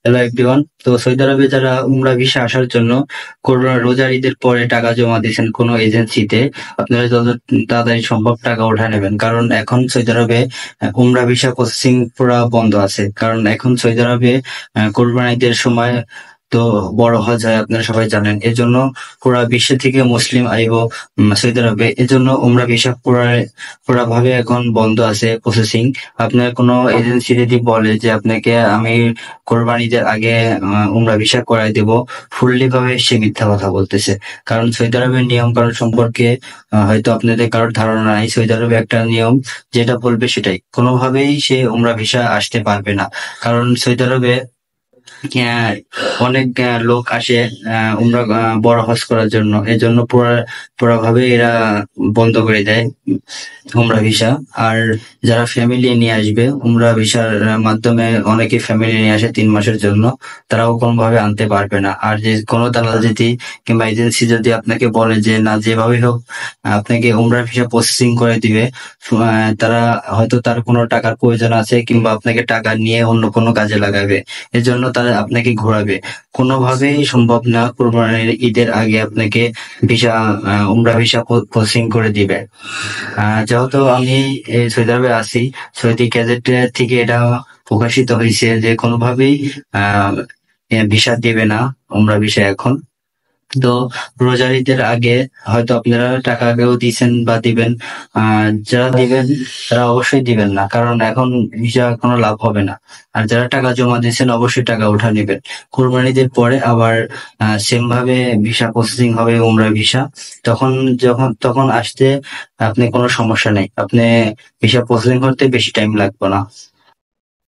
Hello everyone. তো Saudi আরবে যারা উমরা ভিসা আসার জন্য করোনা রোজার ঈদের পরে টাকা জমা দিয়েছেন কোনো এজেন্সিতে, আপনারা যত তাড়াতাড়ি সম্ভব টাকা উঠায় নেবেন, কারণ এখন সৌদি আরবে উমরা ভিসা প্রসেসিং পুরা বন্ধ আছে। কারণ এখন সৌদি আরবে কোরবানি ঈদের সময় তো বড় হজ হয়, আপনারা সবাই জানেন। এজন্য পুরা বিশ্ব থেকে মুসলিম আইব সৌদি আরবে। এজন্য উমরা ভিসা পুরা ভাবে এখন বন্ধ আছে প্রসেসিং। আপনার কোনো এজেন্সি যদি বলে যে আপনাকে আমি কোরবানি ঈদের আগে উমরা ভিসা করায় দেব, ফুললি ভাবে সে মিথ্যা কথা বলতেছে। কারণ সৌদি আরবের নিয়ম কানুন সম্পর্কে হয়তো আপনাদের কারোর ধারণা নাই। সৌদি আরবে একটা নিয়ম, যেটা বলবে সেটাই, কোনোভাবেই সে উমরা ভিসা আসতে পারবে না। কারণ সৌদি আরবে অনেক লোক আসে উমরা বড় হজ করার জন্য। এজন্য পুরা ভাবে এরা বন্ধ করে দেয় উমরা ভিসা। আর যারা ফ্যামিলি নিয়ে আসবে উমরা ভিসার মাধ্যমে, অনেকে ফ্যামিলি নিয়ে আসে 3 মাসের জন্য, তারাও কোনোভাবে আনতে পারবে না। আর যে কোনো দালাল যদি কিংবা এজেন্সি যদি আপনাকে বলে যে না, যেভাবে হোক আপনাকে উমরা ভিসা প্রসেসিং করে দিবে, তারা হয়তো তার কোনো টাকার প্রয়োজন আছে কিংবা আপনাকে টাকা নিয়ে অন্য কোনো কাজে লাগাবে, এজন্য তারা আপনাকে ঘোরাবে। কোনোভাবেই সম্ভব না কোরবানির ঈদের আগে আপনাকে ভিসা উমরা ভিসা প্রসেসিং করে দিবে। যেহেতু আমি এই সৌদি আরবে আছি, সৌদি গ্যাজেট থেকে এটা প্রকাশিত হয়েছে যে কোনোভাবেই ভিসা দেবে না উমরা ভিসা এখন। তো রোজার ঈদের আগে হয়তো আপনারা টাকা আগেও দিছেন বা দিবেন, যারা দিবেন তারা অবশ্যই দিবেন না, কারণ এখন ভিসা কোনো লাভ হবে না। আর যারা টাকা জমা দিয়েছেন অবশ্যই টাকা উঠা নেবেন। কোরবানিদের পরে আবার সেম ভাবে ভিসা প্রসেসিং হবে উমরা ভিসা। তখন আসতে আপনি কোনো সমস্যা নেই, আপনি ভিসা প্রসেসিং করতে বেশি টাইম লাগবে না।